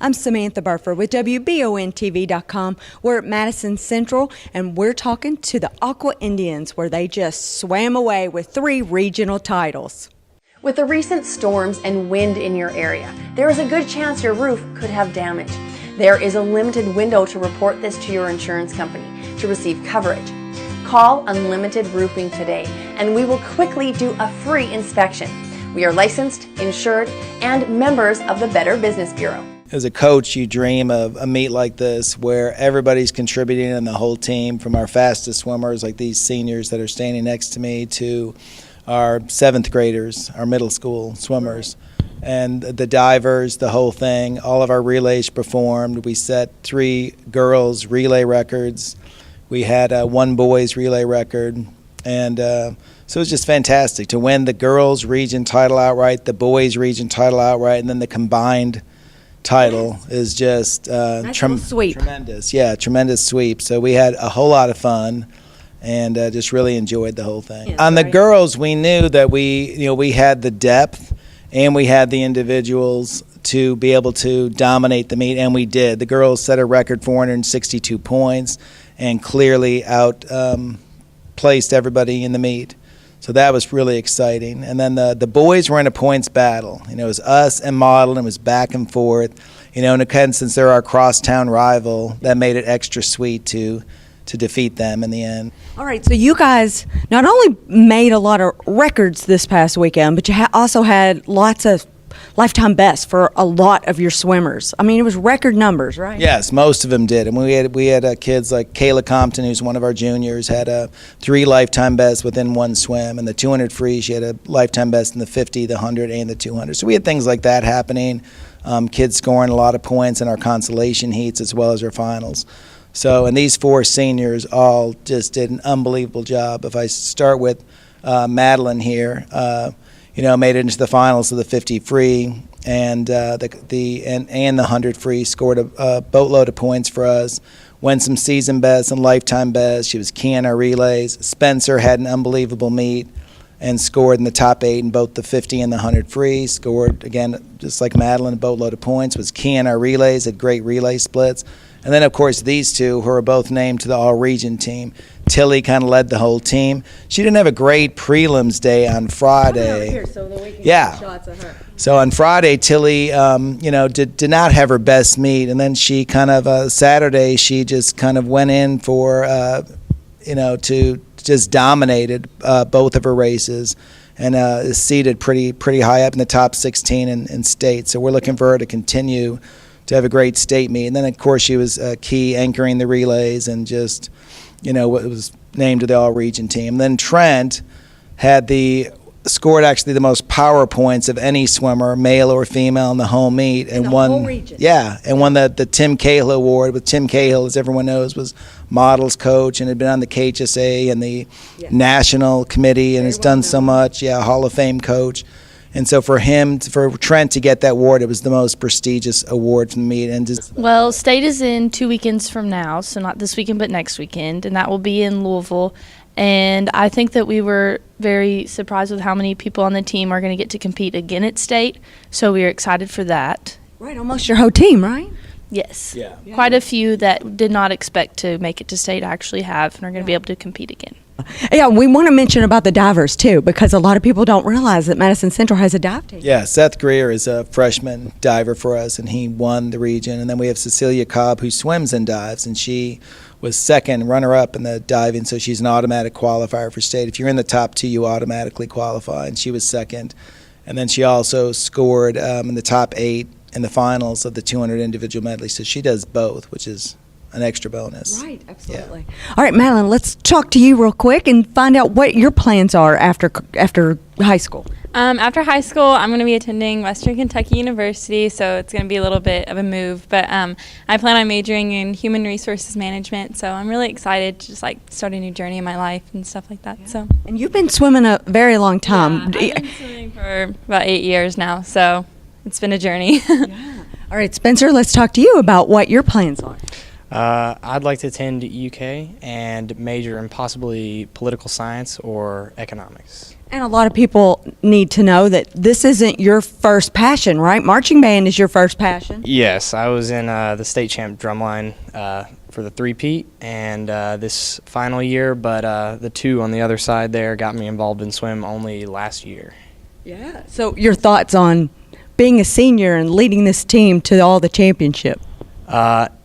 I'm Samantha Burford with WBONTV.com. We're at Madison Central, and we're talking to the Aqua Indians, where they just swam away with 3 regional titles. With the recent storms and wind in your area, there is a good chance your roof could have damage. There is a limited window to report this to your insurance company to receive coverage. Call Unlimited Roofing today, and we will quickly do a free inspection. We are licensed, insured, and members of the Better Business Bureau. As a coach, you dream of a meet like this where everybody's contributing and the whole team, from our fastest swimmers like these seniors that are standing next to me to our 7th graders, our middle school swimmers, and the divers, the whole thing. All of our relays performed. We set 3 girls' relay records. We had 1 boys' relay record. And so it was just fantastic to win the girls' region title outright, the boys' region title outright, and then the combined title is just tremendous. Yeah, tremendous sweep. So we had a whole lot of fun and just really enjoyed the whole thing. On the girls, we knew that we had the depth and we had the individuals to be able to dominate the meet, and we did. The girls set a record 462 points and clearly placed everybody in the meet. So that was really exciting. And then the boys were in a points battle. It was us and Model, and it was back and forth. And again, since they're our crosstown rival, that made it extra sweet to defeat them in the end. All right, so you guys not only made a lot of records this past weekend, but you also had lots of lifetime bests for a lot of your swimmers. I mean, it was record numbers, right? Yes, most of them did. And we had kids like Kayla Compton, who's one of our juniors, had 3 lifetime bests within one swim. And the 200 free, she had a lifetime best in the 50, the 100, and the 200. So we had things like that happening. Kids scoring a lot of points in our consolation heats as well as our finals. So, and these 4 seniors all just did an unbelievable job. If I start with Madeline here, made it into the finals of the 50 free and the 100 free, scored a boatload of points for us, won some season bests and lifetime bests. She was key in our relays. Spencer had an unbelievable meet and scored in the top 8 in both the 50 and the 100 free. Scored, again, just like Madeline, a boatload of points, was key in our relays, had great relay splits. And then, of course, these 2 who are both named to the all-region team. Tilly kind of led the whole team. She didn't have a great prelims day on Friday. Here, so that we can get shots of her. So on Friday, Tilly, did not have her best meet. And then she kind of, Saturday, she just kind of went in for, to just dominated both of her races and is seated pretty high up in the top 16 in state. So we're looking for her to continue to have a great state meet. And then, of course, she was key anchoring the relays and just, was named to the all-region team. And then Trent scored actually the most power points of any swimmer, male or female, in the whole meet, and won. Whole region. Yeah, and won the Tim Cahill Award. With Tim Cahill, as everyone knows, was Model's coach and had been on the KHSA and the national committee and has done so much. Yeah, Hall of Fame coach. And so for Trent to get that award, it was the most prestigious award from the meet. Well, state is in 2 weekends from now, so not this weekend but next weekend, and that will be in Louisville. And I think that we were very surprised with how many people on the team are going to get to compete again at state, so we are excited for that. Right, almost your whole team, right? Yes. Yeah. Quite a few that did not expect to make it to state actually have and are going to be able to compete again. Yeah, we want to mention about the divers, too, because a lot of people don't realize that Madison Central has a dive team. Yeah, Seth Greer is a freshman diver for us, and he won the region. And then we have Cecilia Cobb, who swims and dives, and she was second runner-up in the diving, so she's an automatic qualifier for state. If you're in the top 2, you automatically qualify, and she was second. And then she also scored in the top 8 in the finals of the 200 individual medley, so she does both, which is an extra bonus. Right, absolutely. Yeah. All right, Madeline, let's talk to you real quick and find out what your plans are after high school. After high school, I'm going to be attending Western Kentucky University, so it's going to be a little bit of a move. But I plan on majoring in human resources management, so I'm really excited to just start a new journey in my life and stuff like that. Yeah. So. And you've been swimming a very long time. Yeah, I've been swimming for about 8 years now, so it's been a journey. Yeah. All right, Spencer, let's talk to you about what your plans are. I'd like to attend UK and major in possibly political science or economics. And a lot of people need to know that this isn't your first passion, right? Marching band is your first passion. Yes, I was in the state champ drumline for the three-peat and this final year, but the two on the other side there got me involved in swim only last year. Yeah. So your thoughts on being a senior and leading this team to all the championship?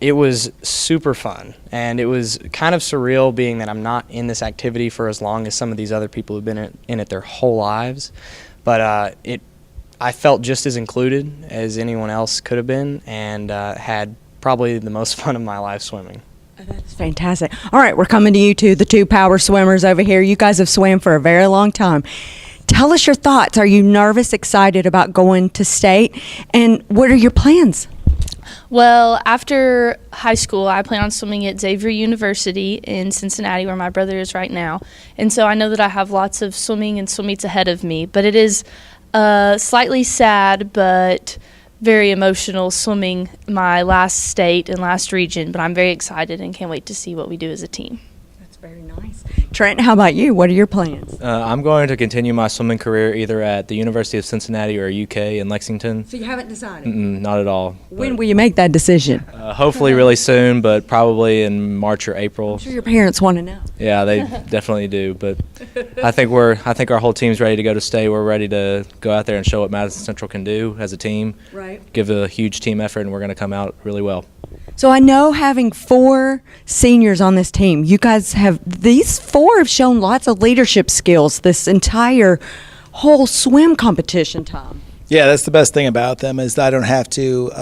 It was super fun, and it was kind of surreal being that I'm not in this activity for as long as some of these other people who've been in it their whole lives. But I felt just as included as anyone else could have been, and had probably the most fun of my life swimming. That's fantastic. All right, we're coming to you two, the two power swimmers over here. You guys have swam for a very long time. Tell us your thoughts. Are you nervous, excited about going to state? And what are your plans? Well, after high school, I plan on swimming at Xavier University in Cincinnati, where my brother is right now. And so I know that I have lots of swimming and swim meets ahead of me. But it is slightly sad but very emotional swimming my last state and last region. But I'm very excited and can't wait to see what we do as a team. That's very nice. Trent, how about you? What are your plans? I'm going to continue my swimming career either at the University of Cincinnati or UK in Lexington. So you haven't decided? Not at all. When will you make that decision? Hopefully really soon, but probably in March or April. I'm sure your parents want to know. Yeah, they definitely do. But I think our whole team's ready to go to state. We're ready to go out there and show what Madison Central can do as a team. Right. Give a huge team effort, and we're going to come out really well. So I know having 4 seniors on this team, you guys these 4 have shown lots of leadership skills this entire whole swim competition time. Yeah, that's the best thing about them is I don't have to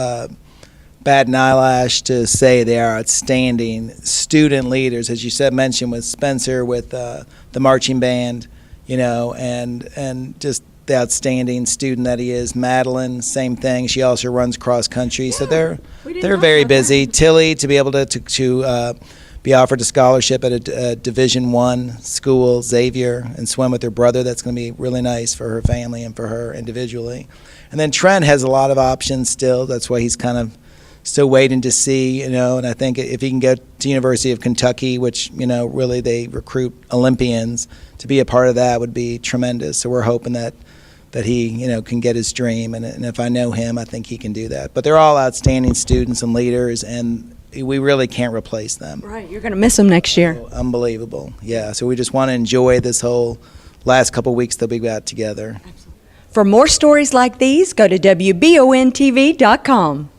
bat an eyelash to say they are outstanding student leaders, as you mentioned with Spencer, with the marching band, and just the outstanding student that he is. Madeline, same thing. She also runs cross country, so they're very busy. Tilly, to be able to be offered a scholarship at a Division I school, Xavier, and swim with her brother. That's going to be really nice for her family and for her individually. And then Trent has a lot of options still. That's why he's kind of still waiting to see, and I think if he can get to University of Kentucky, which, really they recruit Olympians, to be a part of that would be tremendous. So we're hoping that he, can get his dream, and if I know him, I think he can do that. But they're all outstanding students and leaders, and we really can't replace them. Right, you're going to miss them next year. So, unbelievable, yeah. So we just want to enjoy this whole last couple weeks that we got together. For more stories like these, go to WBONTV.com.